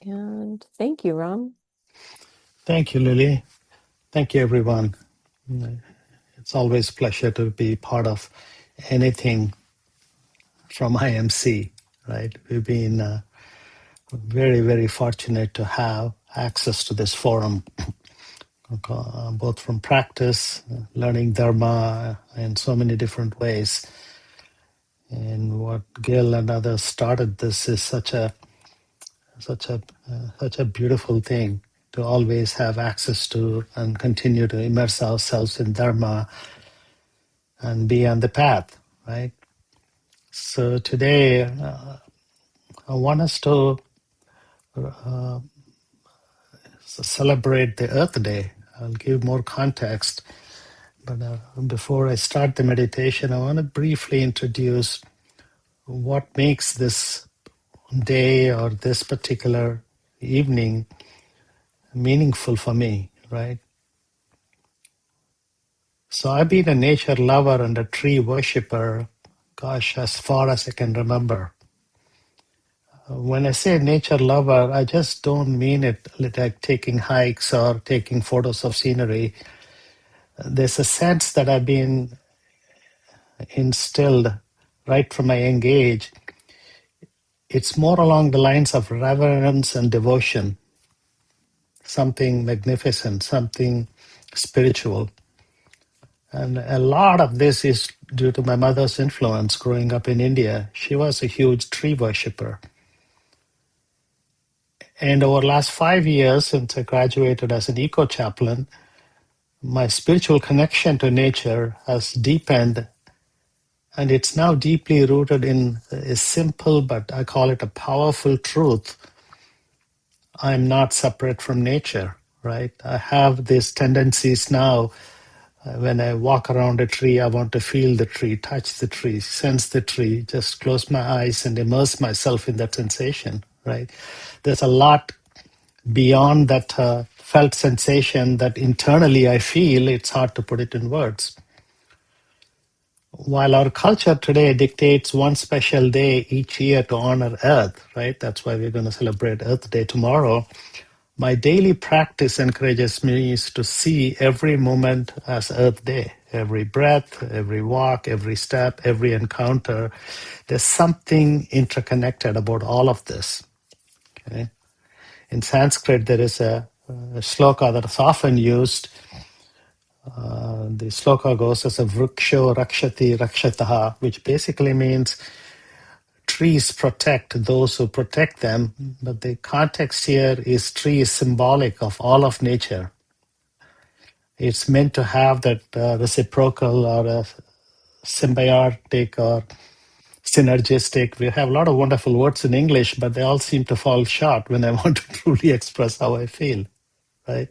And thank you, Ram. Thank you, Lily. Thank you, everyone. It's always a pleasure to be part of anything from IMC, right? We've been very, very fortunate to have access to this forum, both from practice, learning Dharma in so many different ways. And what Gil and others started this is such a beautiful thing to always have access to and continue to immerse ourselves in Dharma and be on the path, right? So today, I want us to celebrate the Earth Day. I'll give more context, but before I start the meditation, I want to briefly introduce what makes this day or this particular evening meaningful for me, right? So I've been a nature lover and a tree worshiper, gosh, as far as I can remember. When I say nature lover, I just don't mean it like taking hikes or taking photos of scenery. There's a sense that I've been instilled right from my young age. It's more along the lines of reverence and devotion, something magnificent, something spiritual. And a lot of this is due to my mother's influence growing up in India. She was a huge tree worshiper. And over the last 5 years, since I graduated as an eco-chaplain, my spiritual connection to nature has deepened, and it's now deeply rooted in a simple, but I call it a powerful truth. I'm not separate from nature, right? I have these tendencies now. When I walk around a tree, I want to feel the tree, touch the tree, sense the tree, just close my eyes and immerse myself in that sensation, right? There's a lot beyond that felt sensation that internally I feel. It's hard to put it in words. While our culture today dictates one special day each year to honor Earth, right? That's why we're going to celebrate Earth Day tomorrow. My daily practice encourages me to see every moment as Earth Day. Every breath, every walk, every step, every encounter. There's something interconnected about all of this. Okay? In Sanskrit, there is a sloka that is often used. The sloka goes as a vriksho rakshati rakshataha, which basically means trees protect those who protect them. But the context here is tree is symbolic of all of nature. It's meant to have that reciprocal or a symbiotic or synergistic. We have a lot of wonderful words in English, but they all seem to fall short when I want to truly express how I feel, right?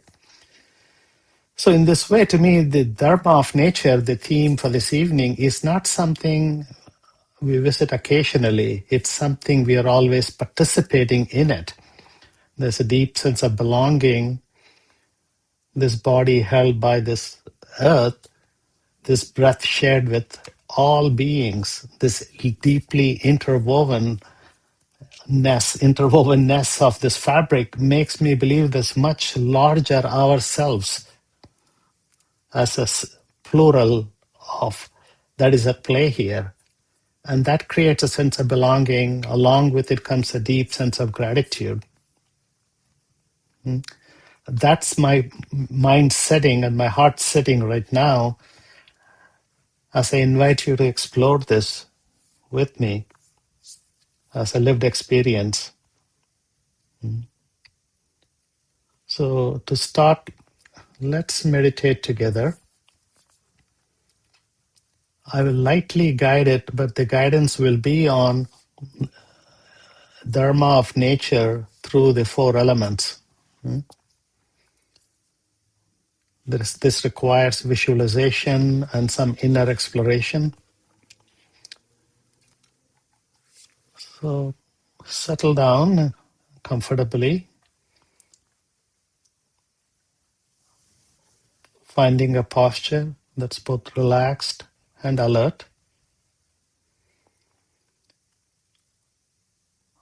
So in this way, to me, the Dharma of nature, the theme for this evening, is not something we visit occasionally. It's something we are always participating in it. There's a deep sense of belonging, this body held by this earth, this breath shared with all beings, this deeply interwovenness of this fabric makes me believe there's much larger ourselves as a plural of that is at play here. And that creates a sense of belonging. Along with it comes a deep sense of gratitude. That's my mind setting and my heart setting right now as I invite you to explore this with me as a lived experience. So to start, let's meditate together. I will lightly guide it, but the guidance will be on Dharma of nature through the four elements. This requires visualization and some inner exploration. So settle down comfortably, finding a posture that's both relaxed and alert,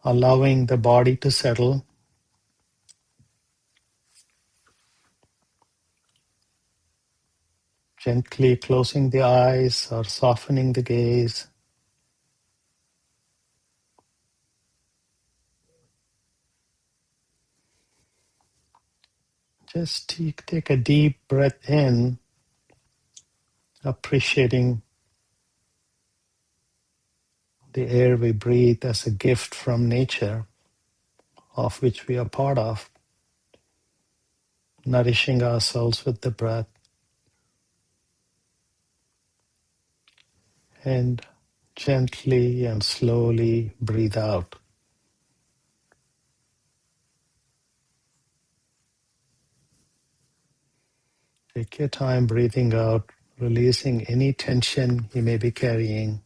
allowing the body to settle, Gently closing the eyes or softening the gaze. Just take a deep breath in, appreciating the air we breathe as a gift from nature, of which we are part of, nourishing ourselves with the breath, and gently and slowly breathe out. Take your time breathing out, releasing any tension you may be carrying.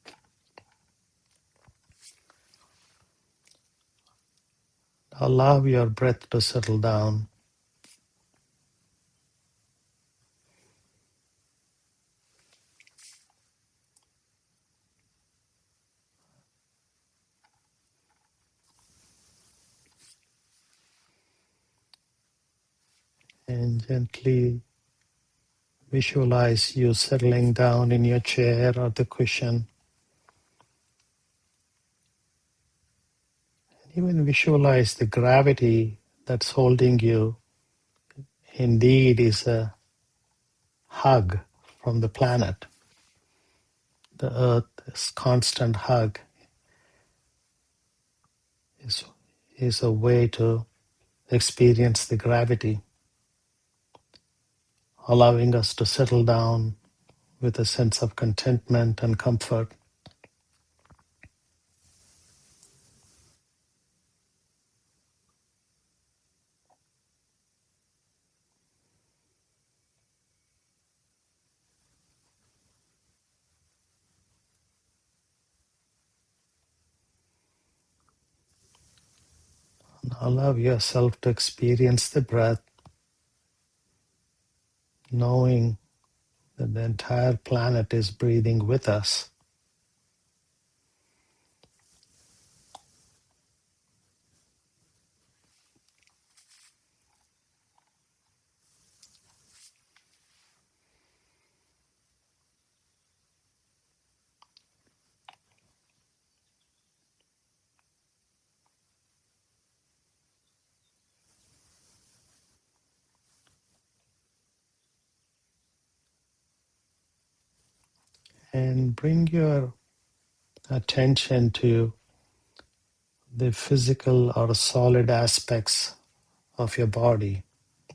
Allow your breath to settle down. And gently visualize you settling down in your chair or the cushion. Even visualize the gravity that's holding you indeed is a hug from the planet. The Earth's constant hug is a way to experience the gravity, allowing us to settle down with a sense of contentment and comfort. Allow yourself to experience the breath, knowing that the entire planet is breathing with us. And bring your attention to the physical or solid aspects of your body,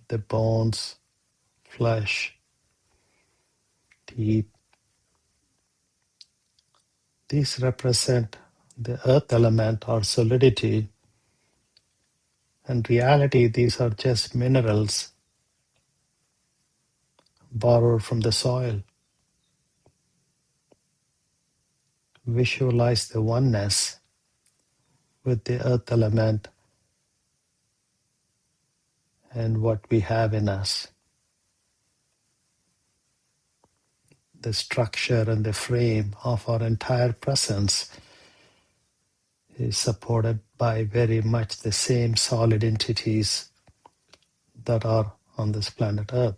the bones, flesh, teeth. These represent the earth element or solidity. In reality, these are just minerals borrowed from the soil. Visualize the oneness with the earth element and what we have in us. The structure and the frame of our entire presence is supported by very much the same solid entities that are on this planet Earth.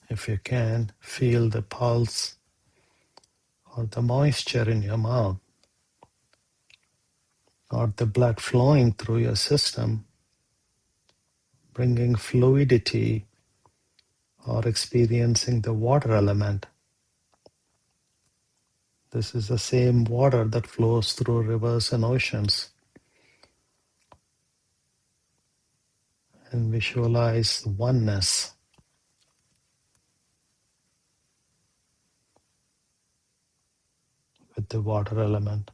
If you can, feel the pulse or the moisture in your mouth or the blood flowing through your system, bringing fluidity or experiencing the water element. This is the same water that flows through rivers and oceans. And visualize oneness. the water element.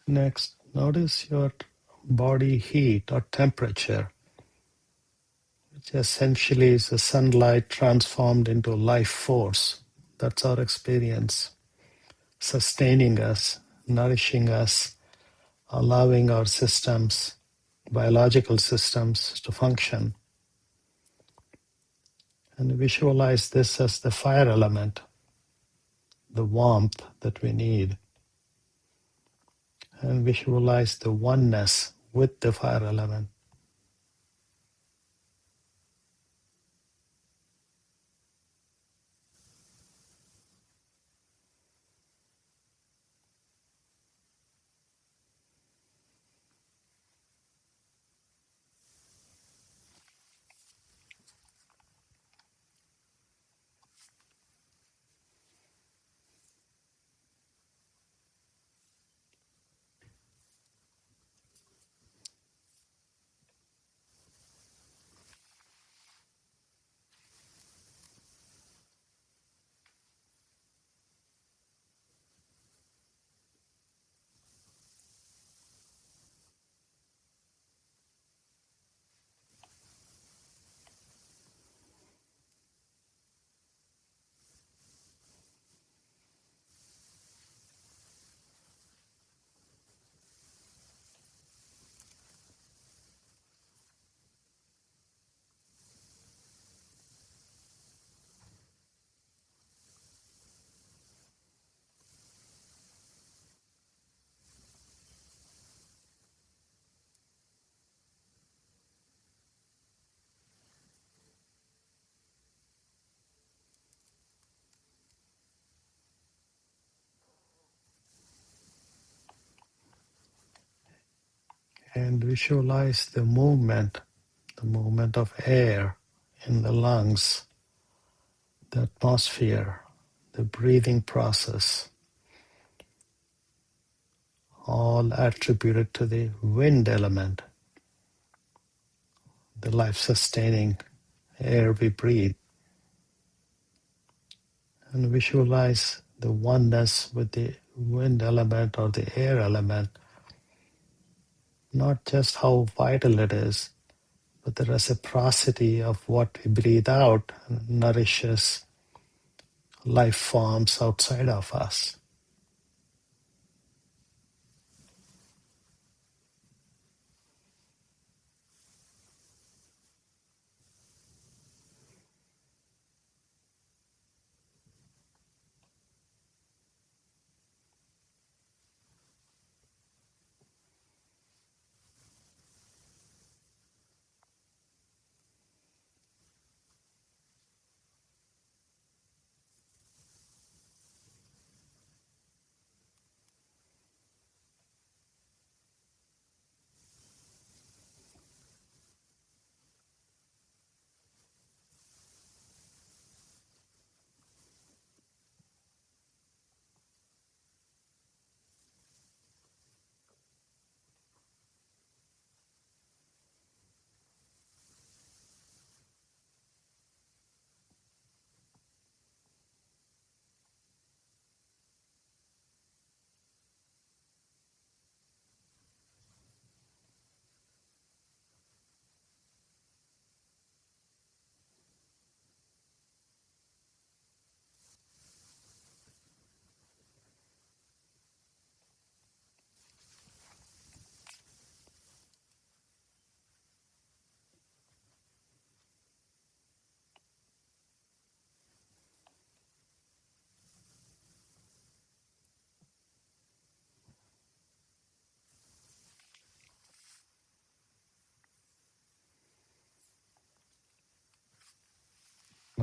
Next, notice your body heat or temperature, which essentially is the sunlight transformed into life force. That's our experience, sustaining us, nourishing us, allowing our systems, biological systems, to function. And visualize this as the fire element, the warmth that we need. And visualize the oneness with the fire element. And visualize the movement of air in the lungs, the atmosphere, the breathing process, all attributed to the wind element, the life-sustaining air we breathe. And visualize the oneness with the wind element or the air element, not just how vital it is, but the reciprocity of what we breathe out nourishes life forms outside of us.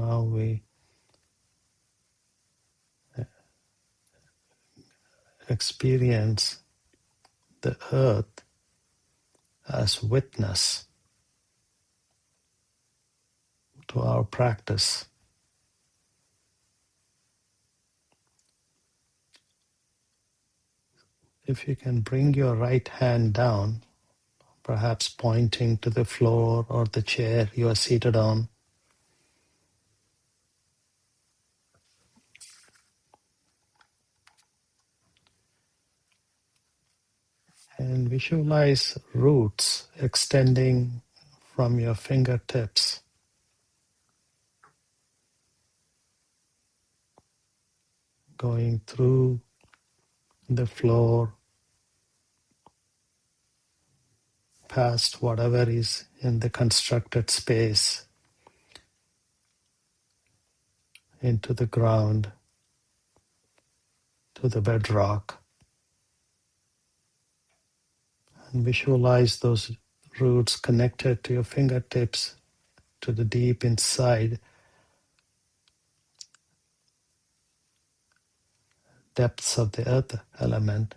Now we experience the earth as witness to our practice. If you can bring your right hand down, perhaps pointing to the floor or the chair you are seated on, and visualize roots extending from your fingertips, going through the floor, past whatever is in the constructed space, into the ground, to the bedrock, and visualize those roots connected to your fingertips to the deep inside depths of the earth element.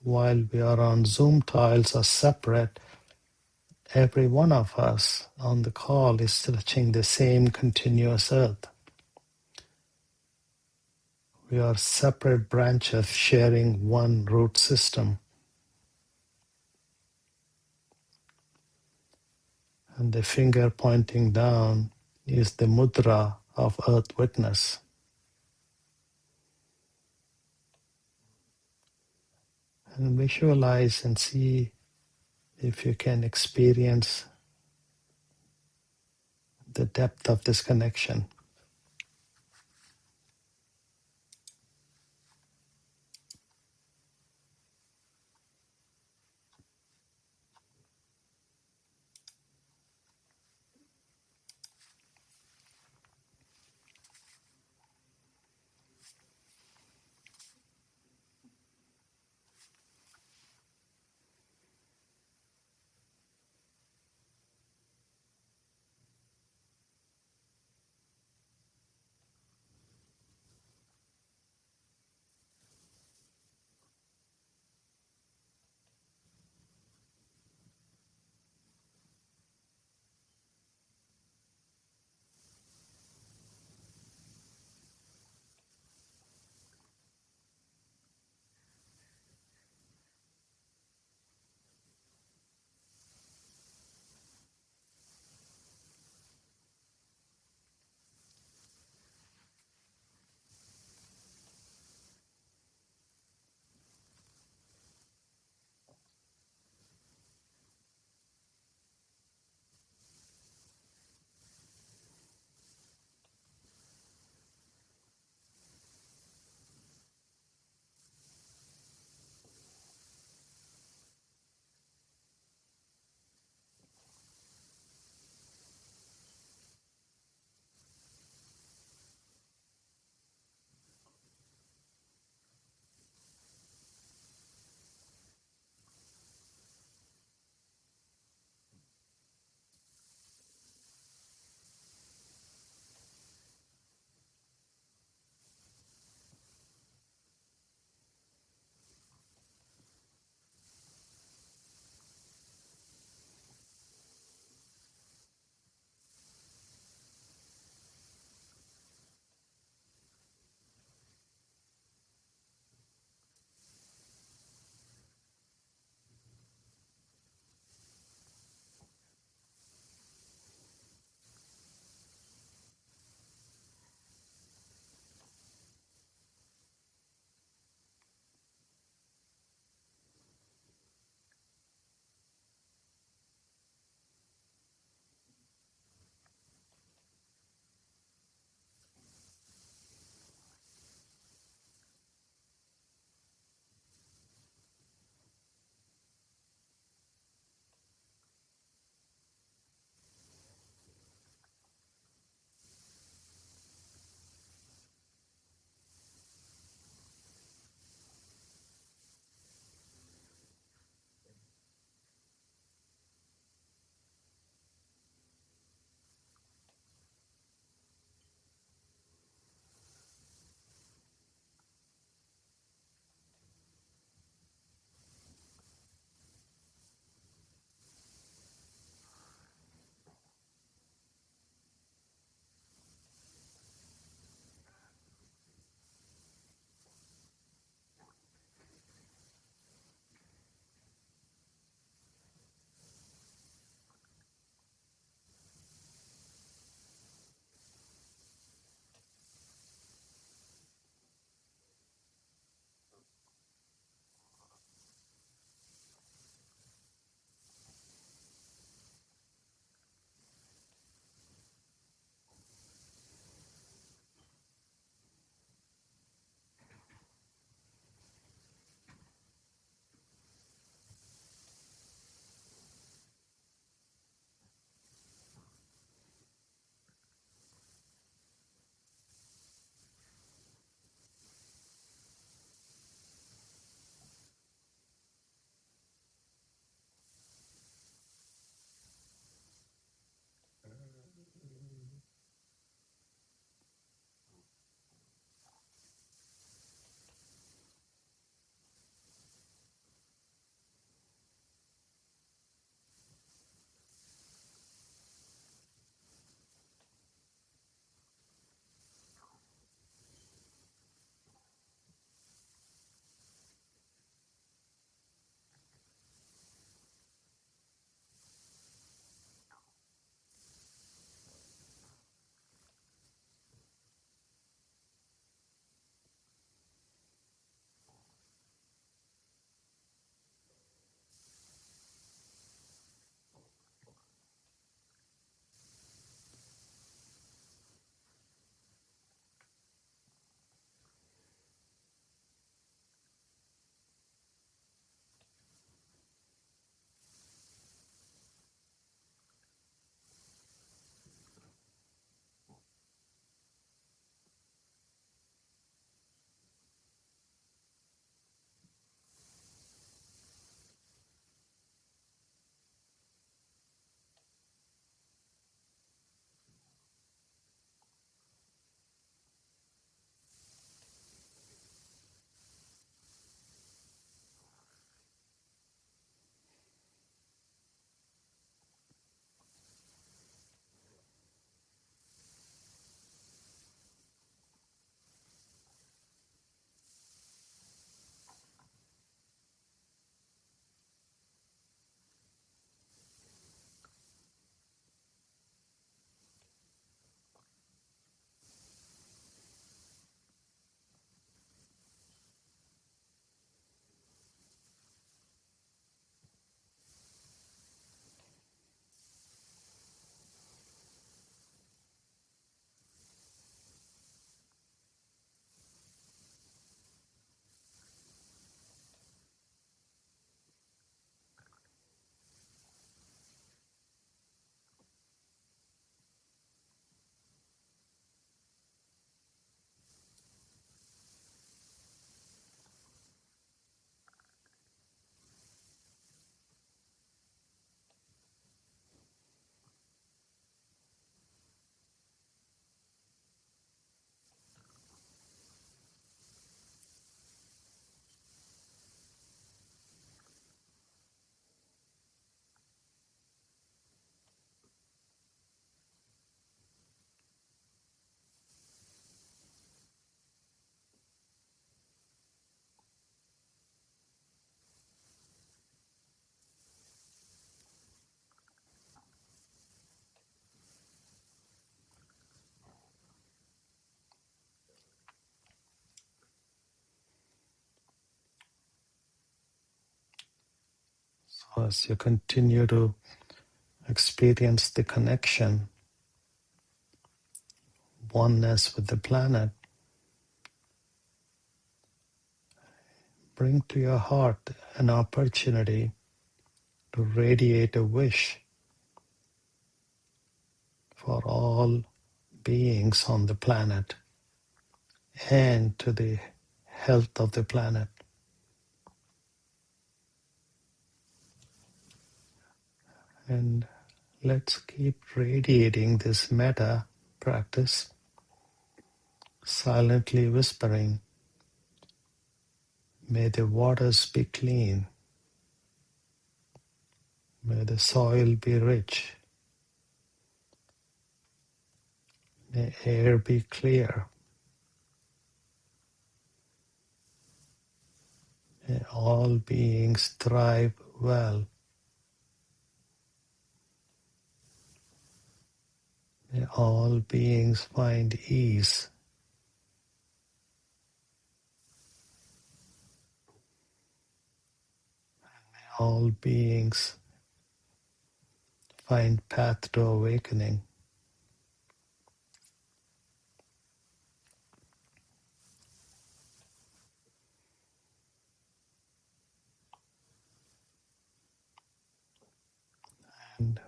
While we are on Zoom tiles are separate, every one of us on the call is touching the same continuous earth. We are separate branches sharing one root system. And the finger pointing down is the mudra of earth witness. And visualize and see if you can experience the depth of this connection. As you continue to experience the connection, oneness with the planet, bring to your heart an opportunity to radiate a wish for all beings on the planet and to the health of the planet. And let's keep radiating this metta practice, silently whispering, may the waters be clean, may the soil be rich, may air be clear, may all beings thrive well, may all beings find ease, may all beings find path to awakening. And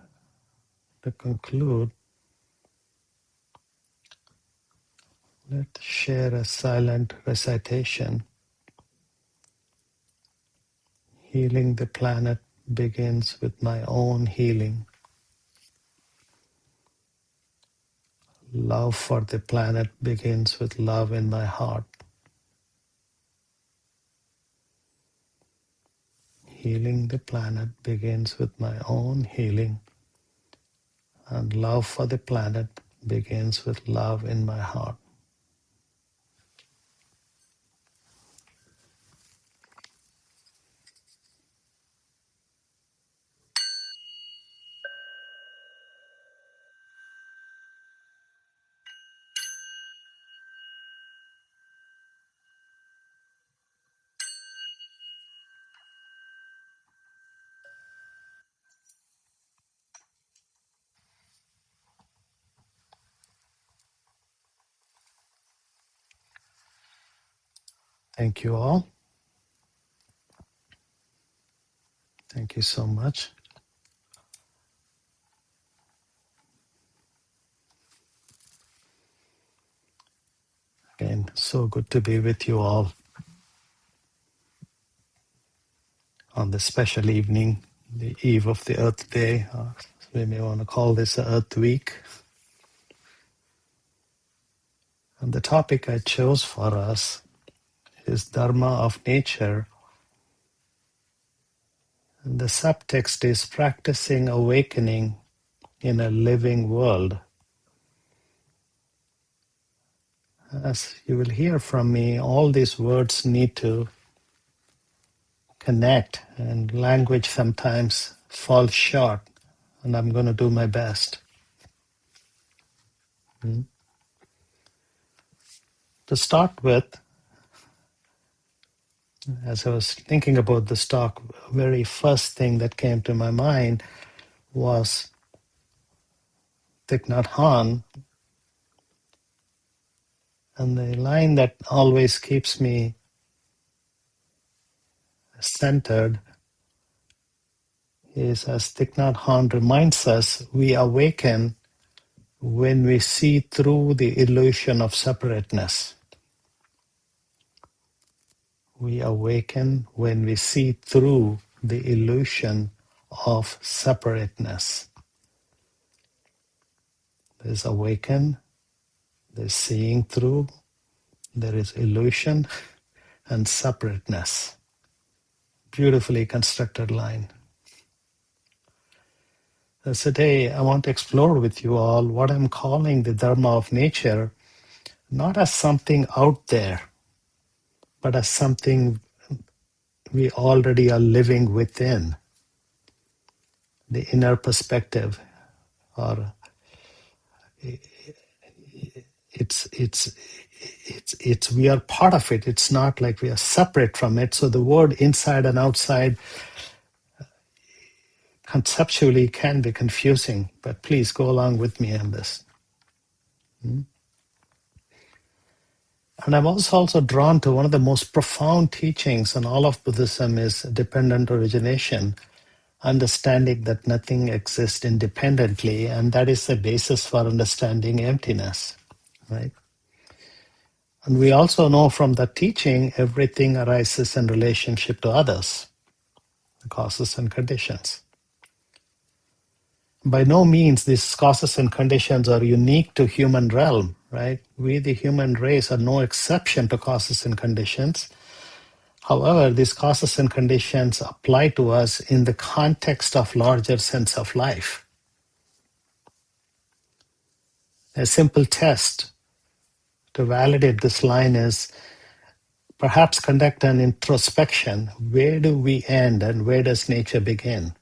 to conclude, let's share a silent recitation. Healing the planet begins with my own healing. Love for the planet begins with love in my heart. Healing the planet begins with my own healing, and love for the planet begins with love in my heart. Thank you all. Thank you so much. Again, so good to be with you all on this special evening, the eve of the Earth Day. We may want to call this Earth Week. And the topic I chose for us is Dharma of nature. And the subtext is practicing awakening in a living world. As you will hear from me, all these words need to connect, and language sometimes falls short, and I'm going to do my best. To start with, as I was thinking about this talk, very first thing that came to my mind was Thich Nhat Hanh, and the line that always keeps me centered is, as Thich Nhat Hanh reminds us, we awaken when we see through the illusion of separateness. We awaken when we see through the illusion of separateness. There's awaken, there's seeing through, there is illusion and separateness. Beautifully constructed line. So today I want to explore with you all what I'm calling the Dharma of nature, not as something out there, but as something we already are living within. The inner perspective, or it's we are part of it. It's not like we are separate from it. So the word inside and outside conceptually can be confusing, but please go along with me on this. And I'm also drawn to one of the most profound teachings in all of Buddhism is dependent origination, understanding that nothing exists independently, and that is the basis for understanding emptiness, right? And we also know from that teaching, everything arises in relationship to others, the causes and conditions. By no means these causes and conditions are unique to human realm, right? We, the human race, are no exception to causes and conditions. However, these causes and conditions apply to us in the context of larger sense of life. A simple test to validate this line is perhaps conduct an introspection. Where do we end and where does nature begin?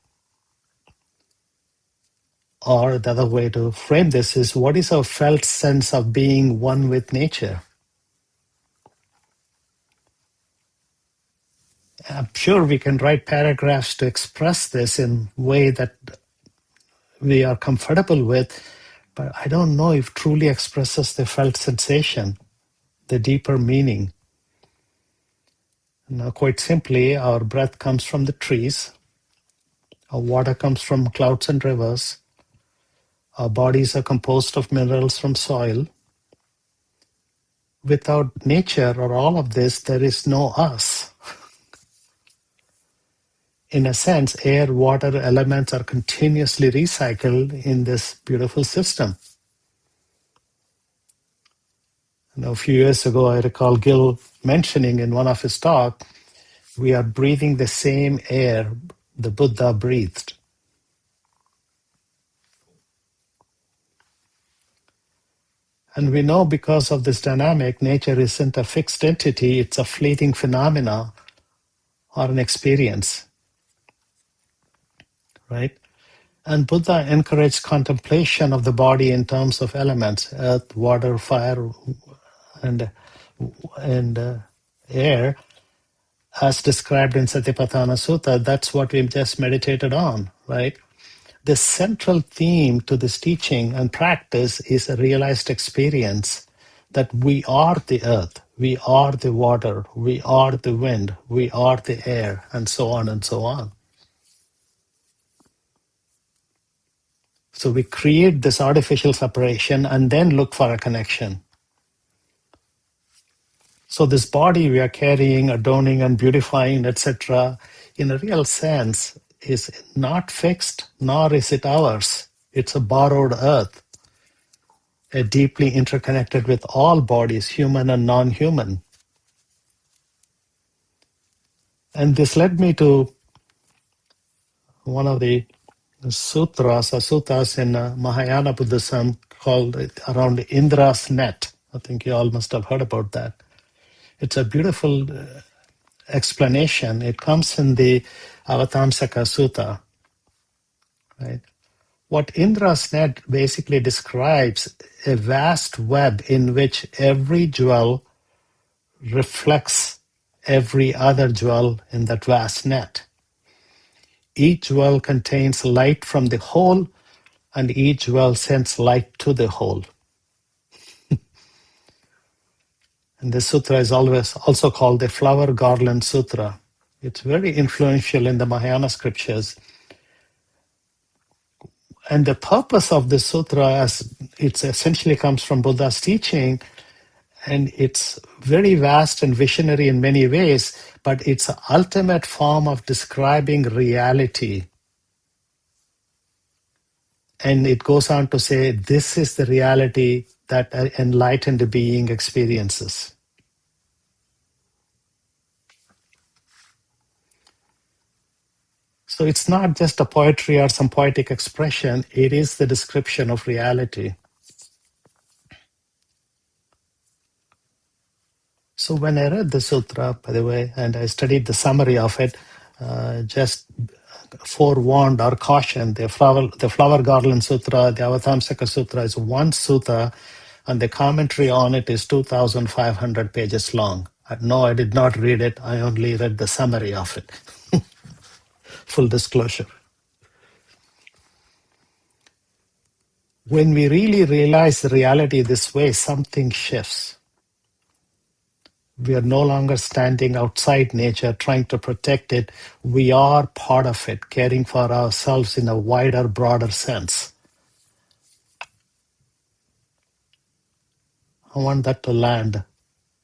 Or the other way to frame this is, what is our felt sense of being one with nature? I'm sure we can write paragraphs to express this in a way that we are comfortable with, but I don't know if truly expresses the felt sensation, the deeper meaning. Now, quite simply, our breath comes from the trees, our water comes from clouds and rivers, our bodies are composed of minerals from soil. Without nature or all of this, there is no us. In a sense, air, water, elements are continuously recycled in this beautiful system. A few years ago, I recall Gil mentioning in one of his talks, we are breathing the same air the Buddha breathed. And we know because of this dynamic, nature isn't a fixed entity, it's a fleeting phenomena or an experience, right? And Buddha encouraged contemplation of the body in terms of elements, earth, water, fire, and air, as described in Satipaṭṭhāna Sutta. That's what we've just meditated on, right? The central theme to this teaching and practice is a realized experience that we are the earth, we are the water, we are the wind, we are the air, and so on and so on. So we create this artificial separation and then look for a connection. So this body we are carrying, adorning and beautifying, etc., in a real sense, is not fixed, nor is it ours. It's a borrowed earth, deeply interconnected with all bodies, human and non-human. And this led me to one of the sutras or suttas in Mahayana Buddhism called around Indra's net. I think you all must have heard about that. It's a beautiful explanation. It comes in the Avataṃsaka Sutta, right? What Indra's net basically describes a vast web in which every jewel reflects every other jewel in that vast net. Each jewel contains light from the whole, and each jewel sends light to the whole. And this sutra is always also called the Flower Garland Sutra. It's very influential in the Mahayana scriptures. And the purpose of this sutra, as it essentially comes from Buddha's teaching, and it's very vast and visionary in many ways, but it's an ultimate form of describing reality. And it goes on to say, this is the reality that an enlightened being experiences. So it's not just a poetry or some poetic expression, it is the description of reality. So when I read the sutra, by the way, and I studied the summary of it, just forewarned or cautioned, the flower Garland Sutra, the Avataṃsaka Sutra is one sutta, and the commentary on it is 2,500 pages long. No, I did not read it. I only read the summary of it. Full disclosure. When we really realize the reality this way, something shifts. We are no longer standing outside nature trying to protect it. We are part of it, caring for ourselves in a wider, broader sense. I want that to land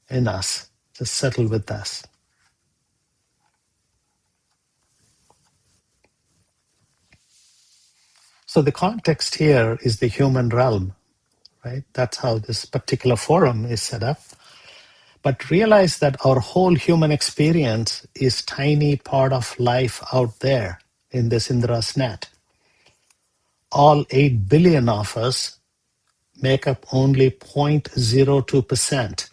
in us, just settle with us. So the context here is the human realm, right? That's how this particular forum is set up. But realize that our whole human experience is tiny part of life out there in this Indra's net. All 8 billion of us make up only 0.02%,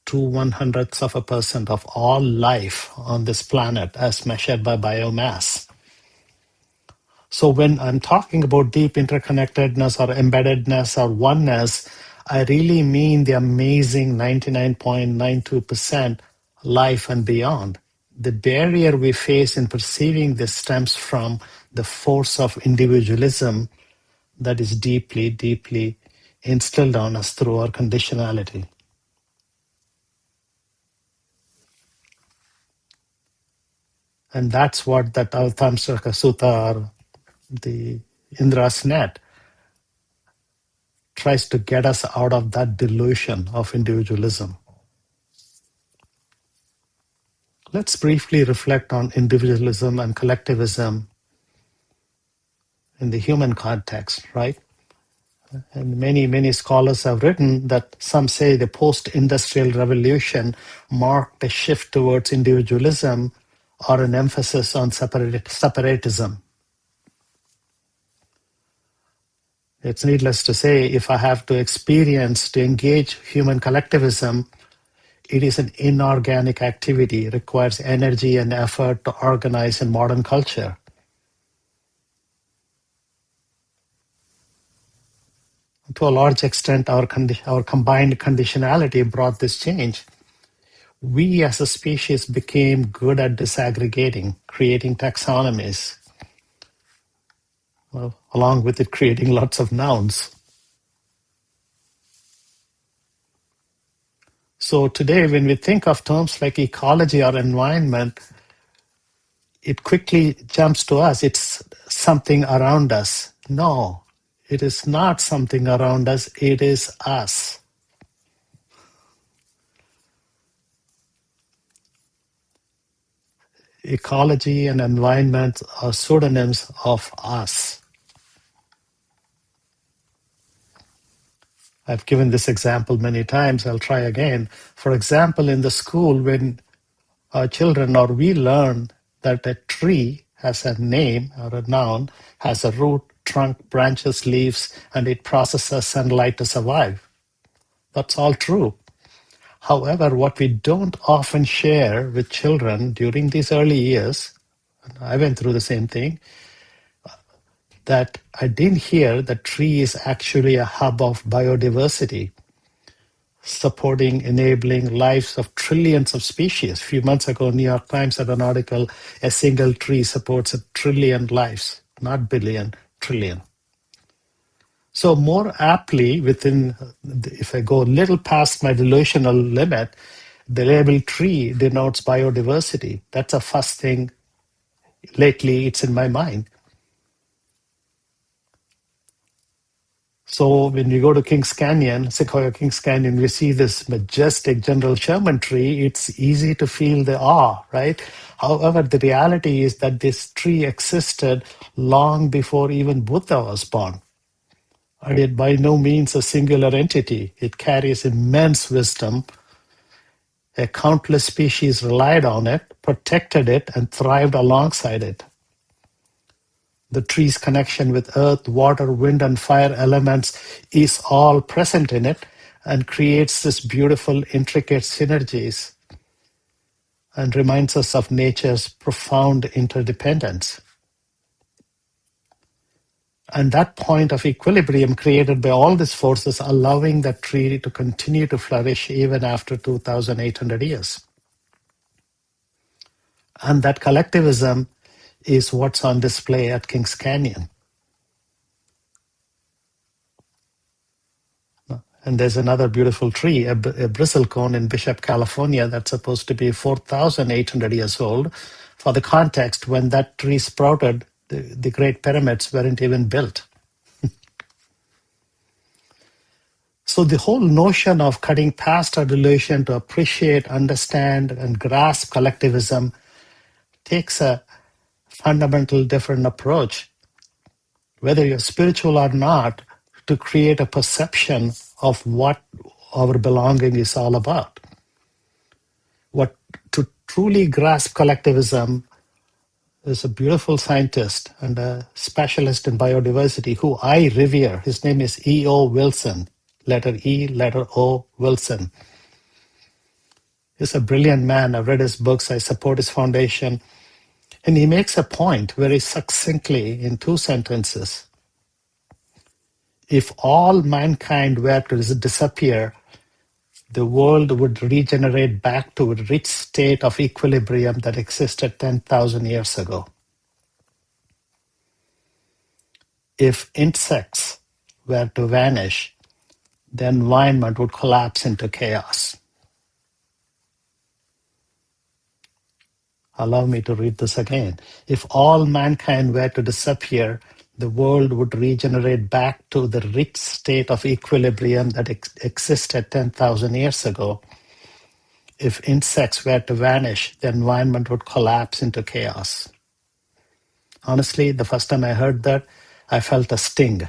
0.02% of all life on this planet as measured by biomass. So when I'm talking about deep interconnectedness or embeddedness or oneness, I really mean the amazing 99.92% life and beyond. The barrier we face in perceiving this stems from the force of individualism that is deeply, deeply instilled on us through our conditionality. And that's what that Avataṃsaka Sutta, or the Indra's net, tries to get us out of that delusion of individualism. Let's briefly reflect on individualism and collectivism in the human context, right? And many scholars have written that some say the post-industrial revolution marked a shift towards individualism or an emphasis on separatism. It's needless to say, if I have to engage human collectivism, it is an inorganic activity, requires energy and effort to organize in modern culture. To a large extent, our combined conditionality brought this change. We as a species became good at disaggregating, creating taxonomies, well, along with it creating lots of nouns. So today, when we think of terms like ecology or environment, it quickly jumps to us. It's something around us. No, it is not something around us. It is us. Ecology and environment are pseudonyms of us. I've given this example many times. I'll try again. For example, in the school, when our children or we learn that a tree has a name or a noun, has a root, trunk, branches, leaves, and it processes sunlight to survive. That's all true. However, what we don't often share with children during these early years, and I went through the same thing, that I didn't hear that tree is actually a hub of biodiversity, supporting, enabling lives of trillions of species. A few months ago, New York Times had an article, a single tree supports 1 trillion lives, not billion, trillion. So more aptly, if I go a little past my delusional limit, the label tree denotes biodiversity. That's the first thing lately it's in my mind. So when you go to Kings Canyon, Sequoia Kings Canyon, we see this majestic General Sherman tree. It's easy to feel the awe, right? However, the reality is that this tree existed long before even Buddha was born. And it by no means a singular entity. It carries immense wisdom. A countless species relied on it, protected it, and thrived alongside it. The tree's connection with earth, water, wind, and fire elements is all present in it and creates this beautiful, intricate synergies and reminds us of nature's profound interdependence. And that point of equilibrium created by all these forces, allowing that tree to continue to flourish even after 2,800 years. And that collectivism is what's on display at Kings Canyon. And there's another beautiful tree, a bristlecone in Bishop, California, that's supposed to be 4,800 years old. For the context, when that tree sprouted, the Great Pyramids weren't even built. So the whole notion of cutting past our delusion to appreciate, understand, and grasp collectivism takes a fundamental different approach, whether you're spiritual or not, to create a perception of what our belonging is all about. What to truly grasp collectivism is a beautiful scientist and a specialist in biodiversity who I revere. His name is E.O. Wilson, letter E, letter O, Wilson. He's a brilliant man. I've read his books. I support his foundation. And he makes a point very succinctly in 2 sentences. If all mankind were to disappear, the world would regenerate back to a rich state of equilibrium that existed 10,000 years ago. If insects were to vanish, the environment would collapse into chaos. Allow me to read this again. If all mankind were to disappear, the world would regenerate back to the rich state of equilibrium that existed 10,000 years ago. If insects were to vanish, the environment would collapse into chaos. Honestly, the first time I heard that, I felt a sting.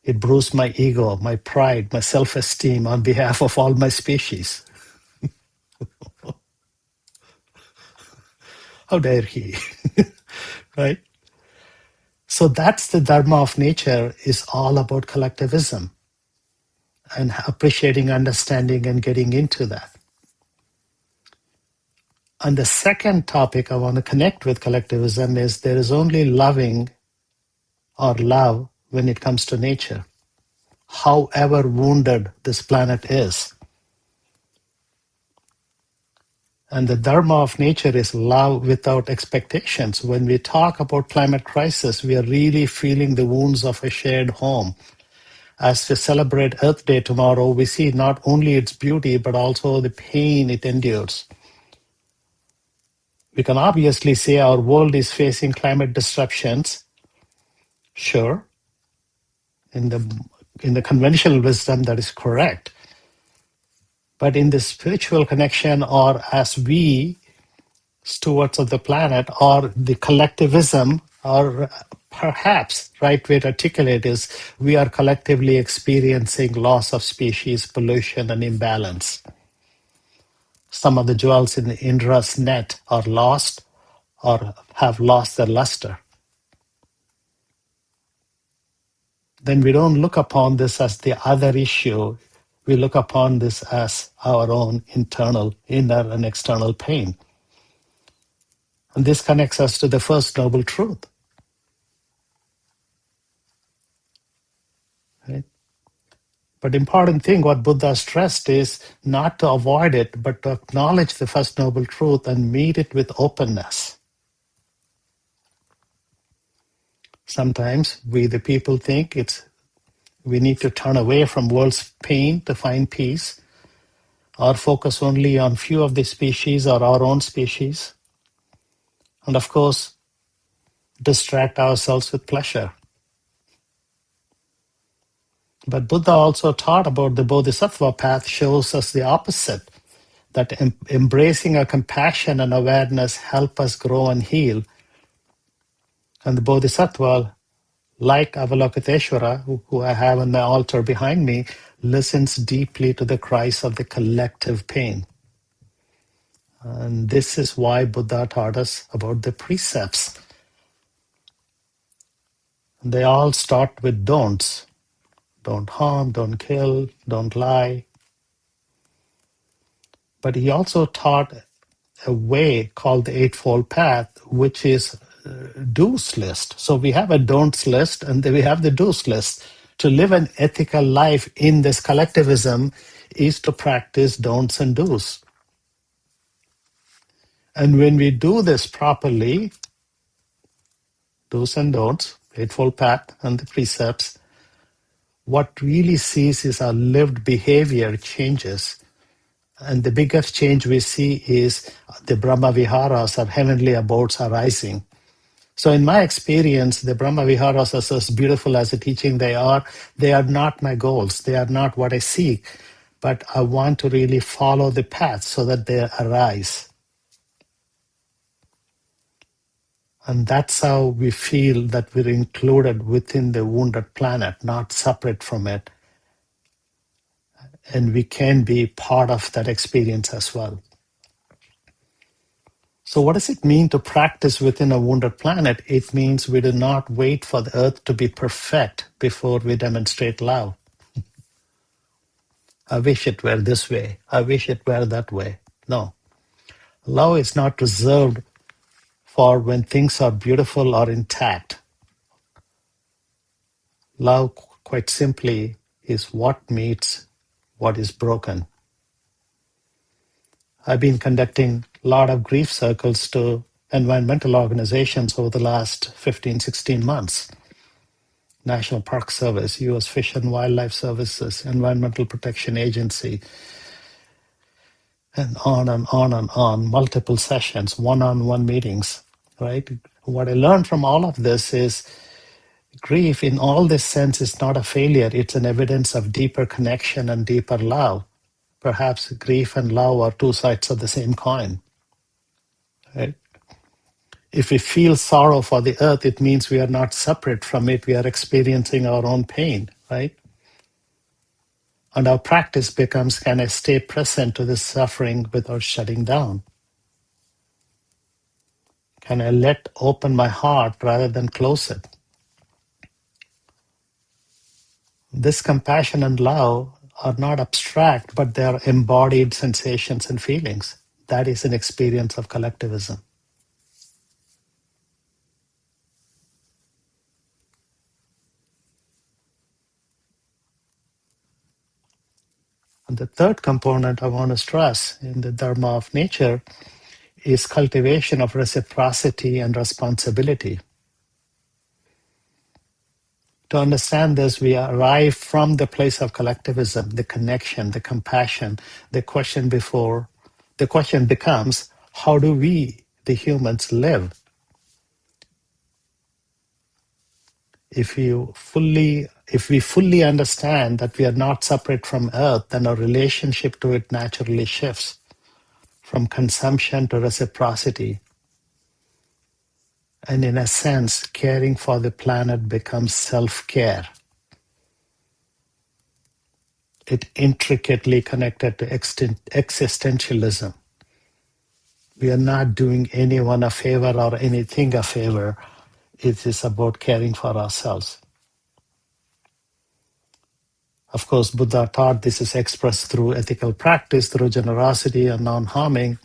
It bruised my ego, my pride, my self-esteem on behalf of all my species. How dare he? Right? So that's the Dharma of nature, is all about collectivism and appreciating, understanding, and getting into that. And the second topic I want to connect with collectivism is there is only loving or love when it comes to nature, however wounded this planet is. And the Dharma of nature is love without expectations. When we talk about climate crisis, we are really feeling the wounds of a shared home. As we celebrate Earth Day tomorrow, we see not only its beauty, but also the pain it endures. We can obviously say our world is facing climate disruptions. Sure, in the conventional wisdom, that is correct. But in the spiritual connection, or as we, stewards of the planet, or the collectivism, or perhaps right way to articulate is we are collectively experiencing loss of species, pollution, and imbalance. Some of the jewels in Indra's net are lost or have lost their luster. Then we don't look upon this as the other issue. We look upon this as our own internal, inner and external pain. And this connects us to the first noble truth. Right? But important thing, what Buddha stressed is not to avoid it, but to acknowledge the first noble truth and meet it with openness. Sometimes we, the people, think we need to turn away from world's pain to find peace, or focus only on few of the species or our own species. And of course, distract ourselves with pleasure. But Buddha also taught about the Bodhisattva path shows us the opposite, that embracing our compassion and awareness help us grow and heal. And the Bodhisattva, like Avalokiteśvara, who I have on my altar behind me, listens deeply to the cries of the collective pain. And this is why Buddha taught us about the precepts. They all start with don'ts. Don't harm, don't kill, don't lie. But he also taught a way called the Eightfold Path, which is do's list. So we have a don'ts list and then we have the do's list. To live an ethical life in this collectivism is to practice don'ts and do's. And when we do this properly, do's and don'ts, Eightfold Path and the precepts, what really sees is our lived behavior changes. And the biggest change we see is the Brahma Viharas, or heavenly abodes, are rising. So in my experience, the Brahma Viharas are as beautiful as a teaching they are not my goals. They are not what I seek. But I want to really follow the path so that they arise. And that's how we feel that we're included within the wounded planet, not separate from it. And we can be part of that experience as well. So what does it mean to practice within a wounded planet? It means we do not wait for the earth to be perfect before we demonstrate love. I wish it were this way. I wish it were that way. No. Love is not reserved for when things are beautiful or intact. Love, quite simply, is what meets what is broken. I've been conducting a lot of grief circles to environmental organizations over the last 15, 16 months. National Park Service, U.S. Fish and Wildlife Services, Environmental Protection Agency, and on and on and on, multiple sessions, one-on-one meetings, right? What I learned from all of this is grief in all this sense is not a failure. It's an evidence of deeper connection and deeper love. Perhaps grief and love are two sides of the same coin, right? If we feel sorrow for the earth, it means we are not separate from it. We are experiencing our own pain, right? And our practice becomes, can I stay present to this suffering without shutting down? Can I let open my heart rather than close it? This compassion and love are not abstract, but they are embodied sensations and feelings. That is an experience of collectivism. And the third component I want to stress in the Dharma of nature is cultivation of reciprocity and responsibility. To understand this, we arrive from the place of collectivism, the connection, the compassion. The question becomes, how do we, the humans, live? If we fully understand that we are not separate from Earth, then our relationship to it naturally shifts from consumption to reciprocity. And in a sense, caring for the planet becomes self-care. It intricately connected to existentialism. We are not doing anyone a favor or anything a favor. It is about caring for ourselves. Of course, Buddha taught this is expressed through ethical practice, through generosity and non-harming.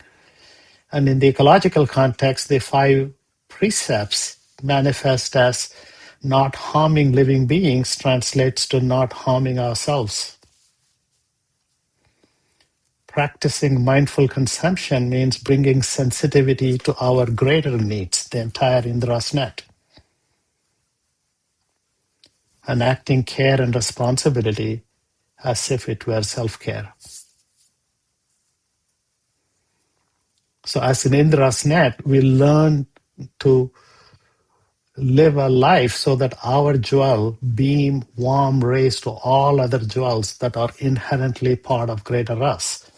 And in the ecological context, the 5 precepts manifest as not harming living beings translates to not harming ourselves. Practicing mindful consumption means bringing sensitivity to our greater needs, the entire Indra's net, and acting care and responsibility as if it were self-care. So as in Indra's net, we learn to live a life so that our jewel beam warm rays to all other jewels that are inherently part of greater us.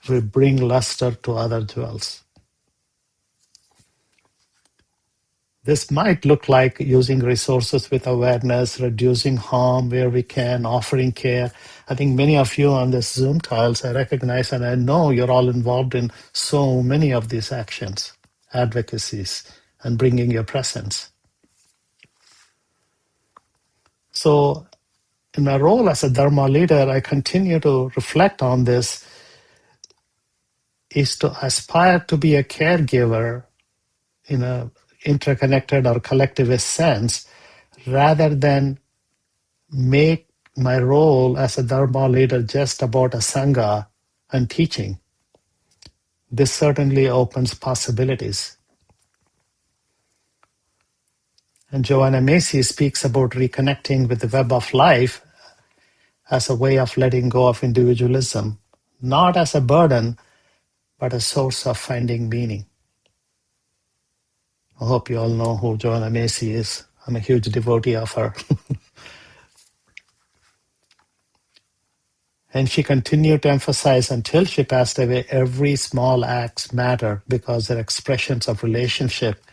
We bring luster to other jewels. This might look like using resources with awareness, reducing harm where we can, offering care. I think many of you on this Zoom tiles, I recognize and I know you're all involved in so many of these actions, advocacies, and bringing your presence. So in my role as a Dharma leader, I continue to reflect on this, is to aspire to be a caregiver in a interconnected or collectivist sense, rather than make my role as a Dharma leader just about a Sangha and teaching. This certainly opens possibilities. And Joanna Macy speaks about reconnecting with the web of life as a way of letting go of individualism, not as a burden, but a source of finding meaning. I hope you all know who Joanna Macy is. I'm a huge devotee of her. And she continued to emphasize until she passed away, every small acts matter because they're expressions of relationship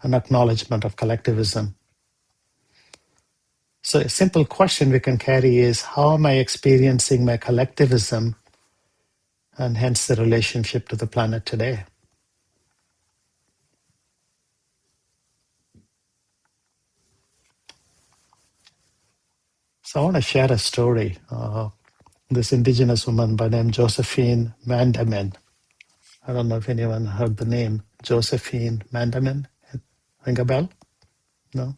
and acknowledgement of collectivism. So a simple question we can carry is, how am I experiencing my collectivism and hence the relationship to the planet today? So I want to share a story. This indigenous woman by name Josephine Mandamin. I don't know if anyone heard the name Josephine Mandamin. Ring a bell? No?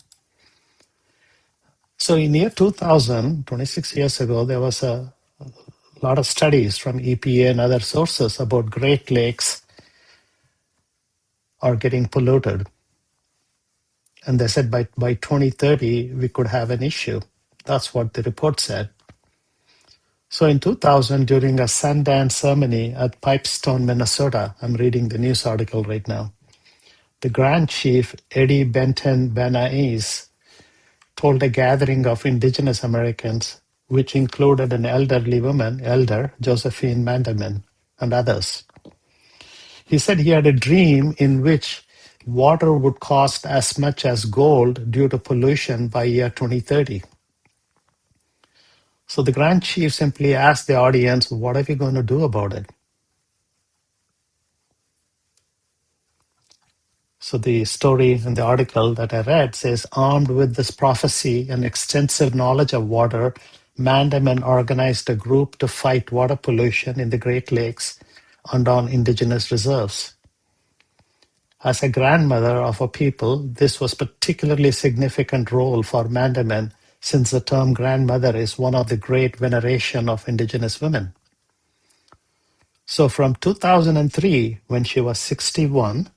So in year 2000, 26 years ago, there was a lot of studies from EPA and other sources about Great Lakes are getting polluted. And they said by 2030, we could have an issue. That's what the report said. So in 2000, during a Sundance ceremony at Pipestone, Minnesota, I'm reading the news article right now, the Grand Chief Eddie Benton Benais told a gathering of indigenous Americans, which included an elderly woman, Elder Josephine Mandamin, and others. He said he had a dream in which water would cost as much as gold due to pollution by year 2030. So the Grand Chief simply asked the audience, what are we going to do about it? So the story in the article that I read says, armed with this prophecy and extensive knowledge of water, Mandamin organized a group to fight water pollution in the Great Lakes and on indigenous reserves. As a grandmother of a people, this was particularly significant role for Mandamin since the term grandmother is one of the great veneration of indigenous women. So from 2003, when she was 61,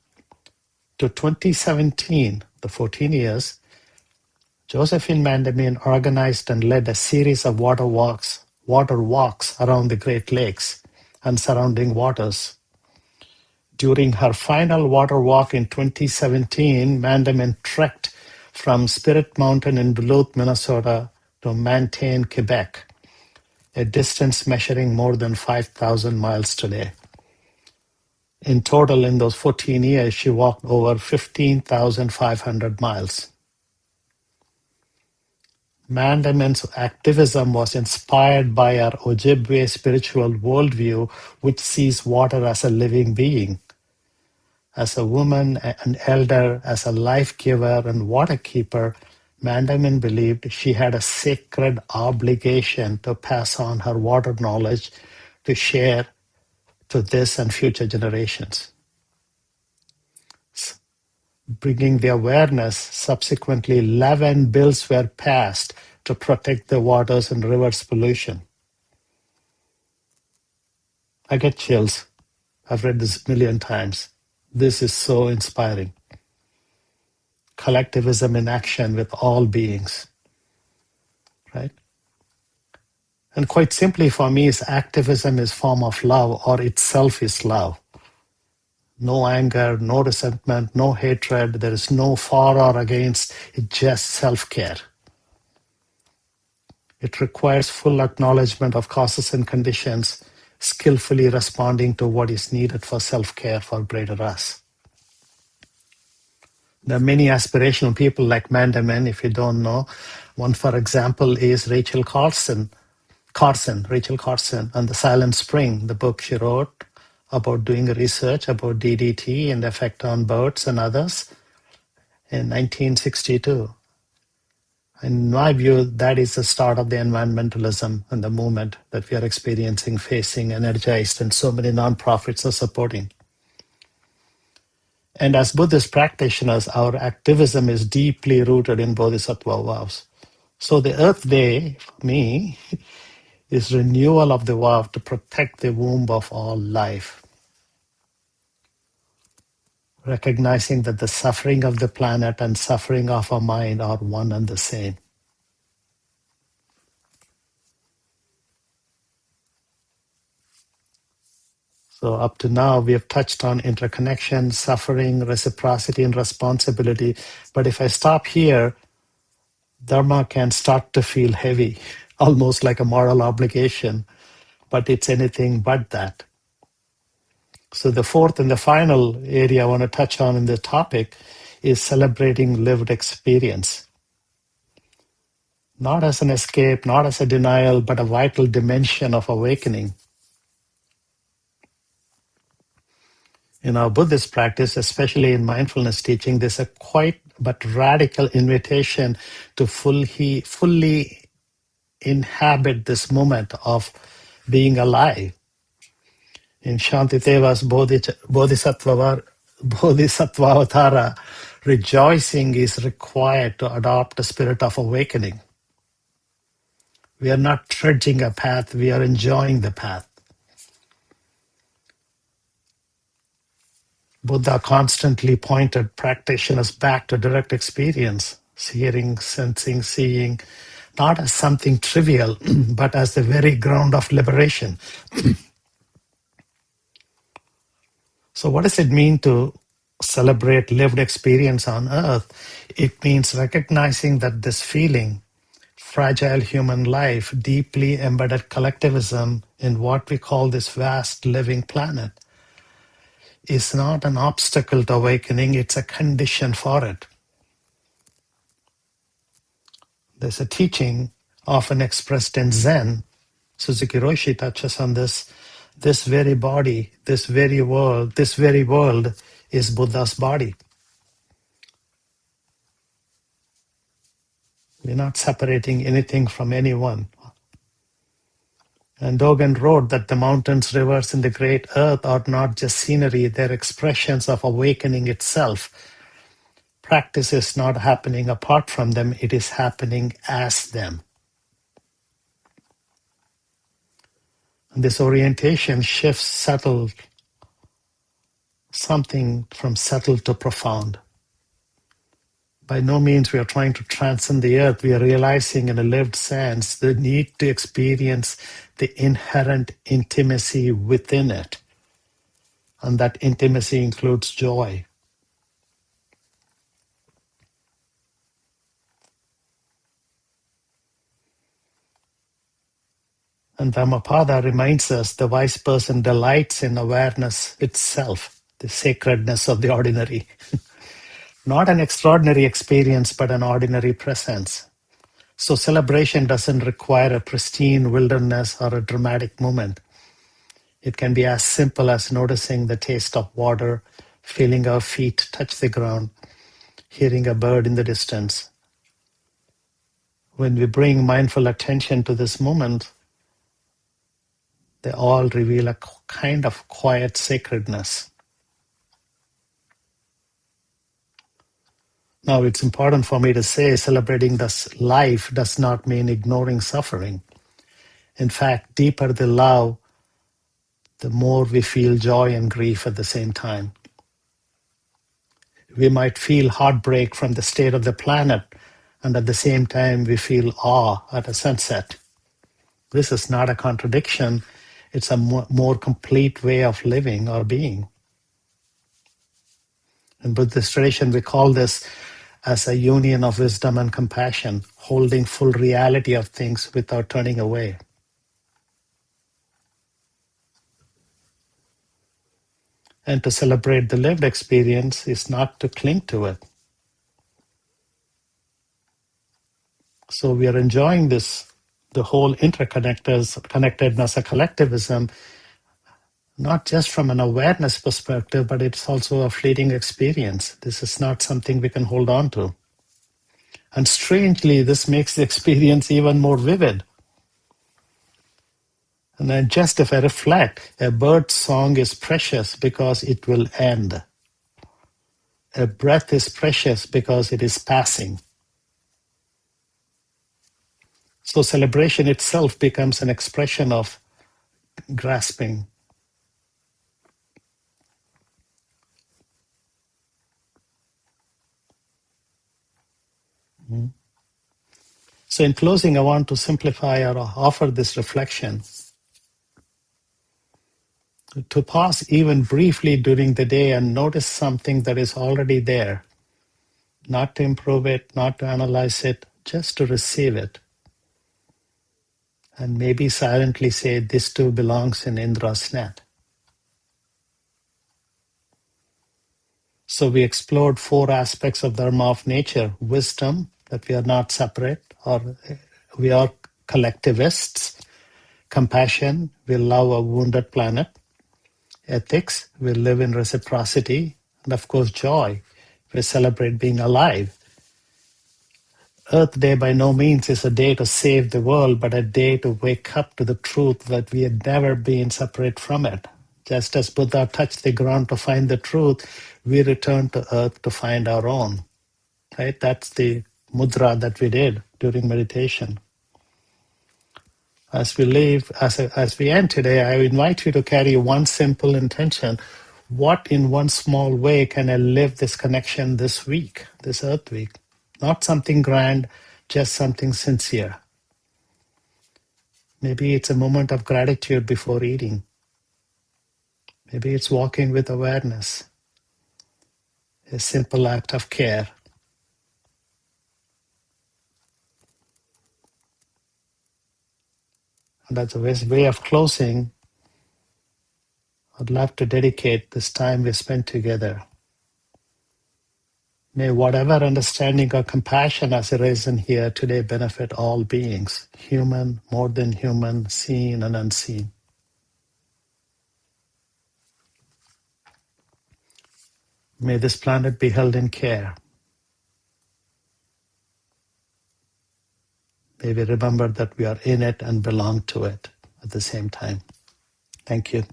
to 2017, the 14 years, Josephine Mandamin organized and led a series of water walks around the Great Lakes and surrounding waters. During her final water walk in 2017, Mandamin trekked from Spirit Mountain in Duluth, Minnesota to Mantaine, Quebec, a distance measuring more than 5,000 miles today. In total, in those 14 years, she walked over 15,500 miles. Mandamin's activism was inspired by her Ojibwe spiritual worldview, which sees water as a living being. As a woman, an elder, as a life giver and water keeper, Mandamin believed she had a sacred obligation to pass on her water knowledge to share to this and future generations. Bringing the awareness, subsequently 11 bills were passed to protect the waters and rivers pollution. I get chills. I've read this a million times. This is so inspiring. Collectivism in action with all beings, right? And quite simply for me, is activism is form of love, or itself is love. No anger, no resentment, no hatred. There is no for or against. It's just self-care. It requires full acknowledgement of causes and conditions, skillfully responding to what is needed for self-care for greater us. There are many aspirational people like Mandamin, if you don't know. One, for example, is Carson, Rachel Carson, and The Silent Spring, the book she wrote about doing research about DDT and the effect on birds and others in 1962. In my view, that is the start of the environmentalism and the movement that we are experiencing, facing, energized, and so many nonprofits are supporting. And as Buddhist practitioners, our activism is deeply rooted in Bodhisattva vows. So the Earth Day, for me, is renewal of the vow to protect the womb of all life. Recognizing that the suffering of the planet and suffering of our mind are one and the same. So up to now, we have touched on interconnection, suffering, reciprocity, and responsibility. But if I stop here, Dharma can start to feel heavy, almost like a moral obligation, but it's anything but that. So the fourth and the final area I want to touch on in the topic is celebrating lived experience. Not as an escape, not as a denial, but a vital dimension of awakening. In our Buddhist practice, especially in mindfulness teaching, there's a quite but radical invitation to fully inhabit this moment of being alive. In Shantideva's Bodhisattva Avatara, rejoicing is required to adopt a spirit of awakening. We are not trudging a path, we are enjoying the path. Buddha constantly pointed practitioners back to direct experience, hearing, sensing, seeing, not as something trivial, but as the very ground of liberation. So what does it mean to celebrate lived experience on earth? It means recognizing that this feeling, fragile human life, deeply embedded collectivism in what we call this vast living planet, is not an obstacle to awakening, it's a condition for it. There's a teaching often expressed in Zen. Suzuki Roshi touches on this. This very body, this very world is Buddha's body. We're not separating anything from anyone. And Dogen wrote that the mountains, rivers, and the great earth are not just scenery, they're expressions of awakening itself. Practice is not happening apart from them, it is happening as them. And this orientation shifts something from subtle to profound. By no means we are trying to transcend the earth. We are realizing in a lived sense the need to experience the inherent intimacy within it. And that intimacy includes joy. And Dhammapada reminds us the wise person delights in awareness itself, the sacredness of the ordinary. Not an extraordinary experience, but an ordinary presence. So celebration doesn't require a pristine wilderness or a dramatic moment. It can be as simple as noticing the taste of water, feeling our feet touch the ground, hearing a bird in the distance. When we bring mindful attention to this moment, they all reveal a kind of quiet sacredness. Now, it's important for me to say celebrating this life does not mean ignoring suffering. In fact, deeper the love, the more we feel joy and grief at the same time. We might feel heartbreak from the state of the planet, and at the same time we feel awe at a sunset. This is not a contradiction, it's a more complete way of living or being. In Buddhist tradition, we call this as a union of wisdom and compassion, holding full reality of things without turning away. And to celebrate the lived experience is not to cling to it. So we are enjoying this, the whole connectedness of collectivism, not just from an awareness perspective, but it's also a fleeting experience. This is not something we can hold on to. And strangely, this makes the experience even more vivid. And then just if I reflect, a bird's song is precious because it will end. A breath is precious because it is passing. So celebration itself becomes an expression of grasping. So in closing, I want to simplify or offer this reflection. To pause even briefly during the day and notice something that is already there, not to improve it, not to analyze it, just to receive it. And maybe silently say, this too belongs in Indra's net. So we explored 4 aspects of Dharma of nature: wisdom, that we are not separate, or we are collectivists; compassion, we love a wounded planet; ethics, we live in reciprocity; and of course, joy, we celebrate being alive. Earth Day by no means is a day to save the world, but a day to wake up to the truth that we had never been separate from it. Just as Buddha touched the ground to find the truth, we return to earth to find our own. Right? That's the mudra that we did during meditation. As we leave, as we end today, I invite you to carry one simple intention. What in one small way can I live this connection this week, this Earth Week? Not something grand, just something sincere. Maybe it's a moment of gratitude before eating. Maybe it's walking with awareness, a simple act of care. And as a way of closing, I'd love to dedicate this time we spent together. May whatever understanding or compassion has arisen here today benefit all beings, human, more than human, seen and unseen. May this planet be held in care. May we remember that we are in it and belong to it at the same time. Thank you.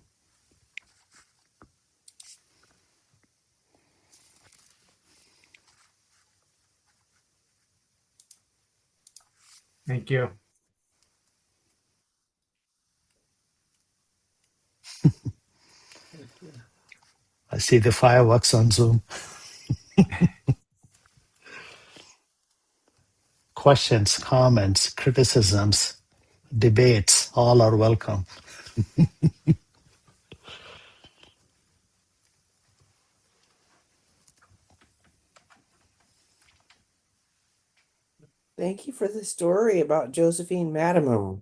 Thank you. I see the fireworks on Zoom. Questions, comments, criticisms, debates, all are welcome. Thank you for the story about Josephine Mandamin.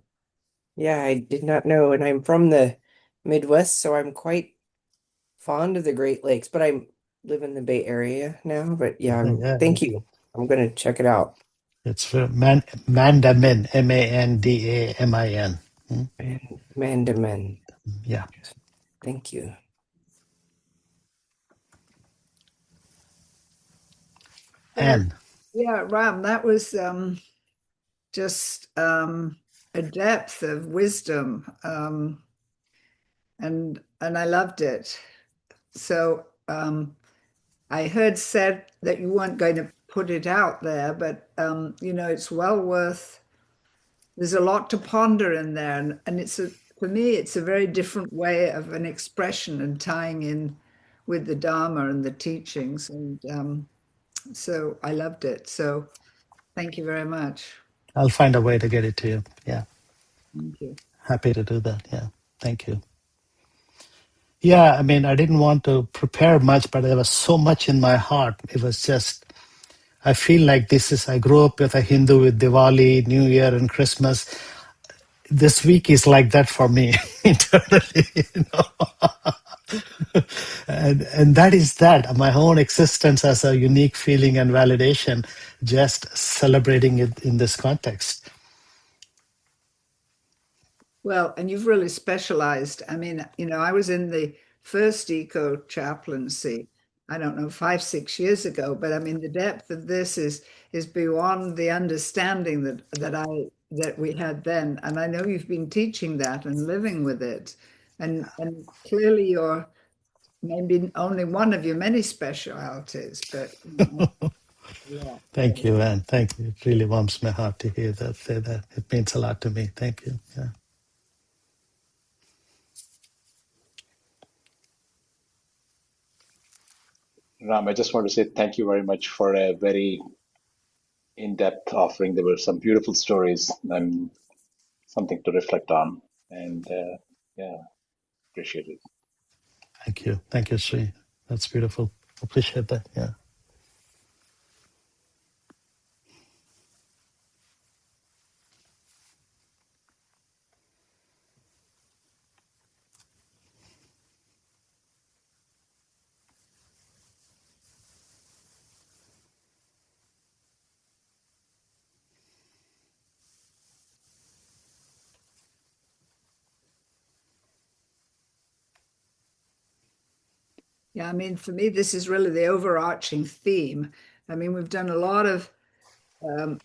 Yeah, I did not know, and I'm from the Midwest, so I'm quite fond of the Great Lakes, but I live in the Bay Area now. But yeah, Yeah, thank you. I'm gonna check it out. it's for Mandamin, Mandamin. Mandamin. Yeah. Thank you. Well, And yeah, Ram, that was just a depth of wisdom, and I loved it. So I heard said that you weren't going to put it out there, but it's well worth. There's a lot to ponder in there, and for me, it's a very different way of an expression and tying in with the Dharma and the teachings, and so I loved it. So thank you very much. I'll find a way to get it to you. Yeah. Thank you. Happy to do that. Yeah. Thank you. Yeah, I mean, I didn't want to prepare much, but there was so much in my heart. It was just, I feel like I grew up with a Hindu with Diwali, New Year, and Christmas. This week is like that for me internally, you know. And that is that. My own existence as a unique feeling and validation, just celebrating it in this context. Well, and you've really specialized. I mean, I was in the first eco chaplaincy, I don't know, 5, 6 years ago, but I mean, the depth of this is beyond the understanding that we had then. And I know you've been teaching that and living with it. And clearly you're maybe only one of your many specialities, but yeah. Thank you, Anne. Thank you. It really warms my heart to hear that, say that. It means a lot to me. Thank you. Yeah. Ram, I just want to say thank you very much for a very in-depth offering. There were some beautiful stories and something to reflect on. And yeah, appreciate it. Thank you. Thank you, Sri. That's beautiful. Appreciate that. Yeah. Yeah, I mean, for me, this is really the overarching theme. I mean, we've done a lot of,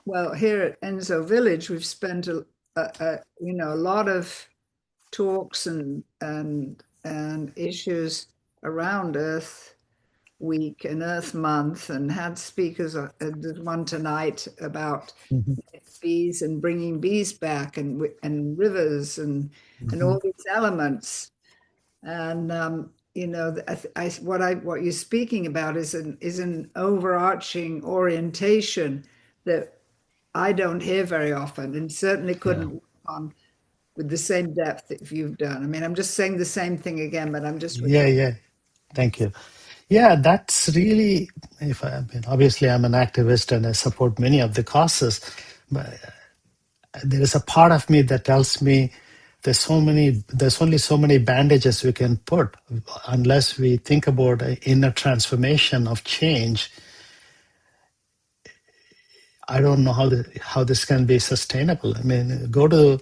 well, here at Enzo Village, we've spent a lot of talks and issues around Earth Week and Earth Month, and had speakers. There's one tonight about Mhm. bees and bringing bees back, and rivers and Mhm. all these elements. And what you're speaking about is an overarching orientation that I don't hear very often, and certainly Yeah. couldn't work on with the same depth that you've done. I mean, I'm just saying the same thing again, but I'm just Yeah. repeating. Yeah. Thank you. Yeah, that's really, I mean, obviously I'm an activist and I support many of the causes, but there is a part of me that tells me there's only so many bandages we can put unless we think about an inner transformation of change. I don't know how this can be sustainable. I mean, go to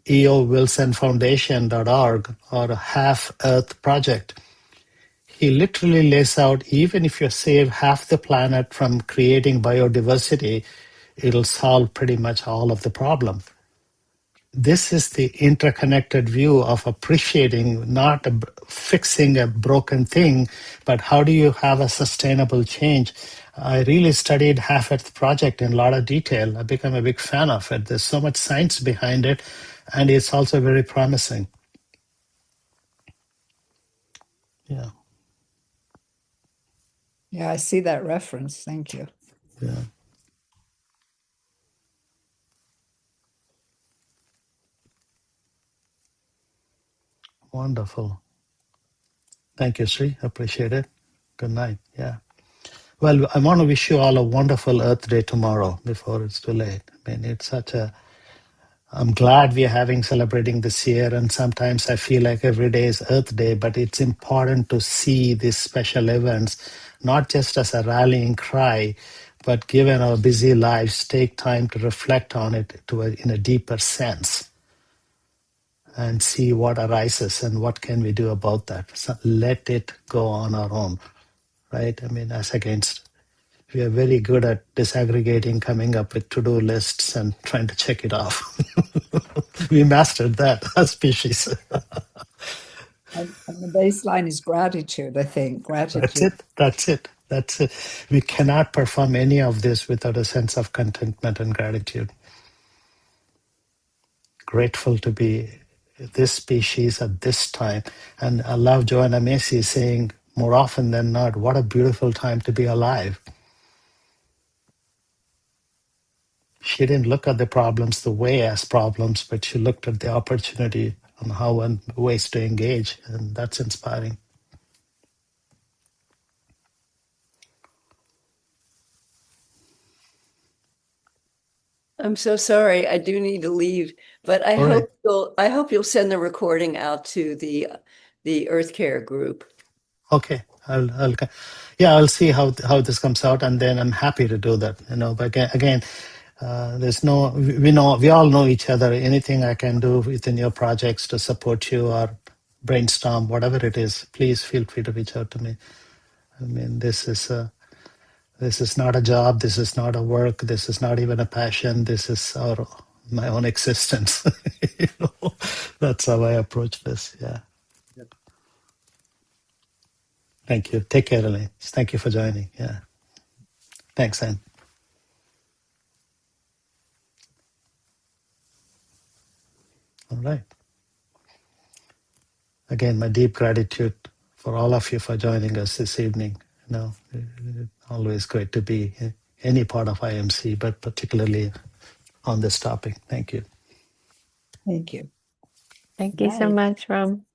eowilsonfoundation.org or Half Earth Project. He literally lays out, even if you save half the planet from creating biodiversity, it'll solve pretty much all of the problem. This is the interconnected view of appreciating, not fixing a broken thing, but how do you have a sustainable change? I really studied Half Earth Project in a lot of detail. I've become a big fan of it. There's so much science behind it, and it's also very promising. Yeah, Yeah, I see that reference. Thank you. yeah. Wonderful. Thank you, Sri. Appreciate it. Good night. Yeah. Well, I want to wish you all a wonderful Earth Day tomorrow before it's too late. I mean, it's such a I'm glad we are having celebrating this year, and sometimes I feel like every day is Earth Day, but it's important to see these special events not just as a rallying cry, but given our busy lives, take time to reflect on it in a deeper sense and see what arises and what can we do about that. So let it go on our own, right? I mean, as against we are very good at disaggregating, coming up with to-do lists and trying to check it off. We mastered that as species. And the baseline is gratitude, I think. That's Gratitude. it. That's it. That's it. We cannot perform any of this without a sense of contentment and gratitude. Grateful to be this species at this time. And I love Joanna Macy saying more often than not, what a beautiful time to be alive. She didn't look at the problems the way as problems, but she looked at the opportunity on how and ways to engage. And that's inspiring. I'm so sorry. I do need to leave, but All right. I hope you'll send the recording out to the Earth Care group. Okay. I'll see how this comes out, and then I'm happy to do that. But again, there's no, we all know each other. Anything I can do within your projects to support you or brainstorm, whatever it is, please feel free to reach out to me. I mean, this is not a job. This is not a work. This is not even a passion. This is my own existence. That's how I approach this. Yeah. Thank you. Take care, Elaine. Thank you for joining. Yeah. Thanks, Anne. All right. Again, my deep gratitude for all of you for joining us this evening. Always great to be any part of IMC, but particularly on this topic. Thank you. Thank you. Thank you so much, Ram.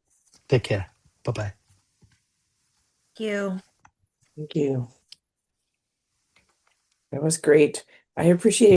Take care. Bye-bye. you. Thank you. That was great. I appreciate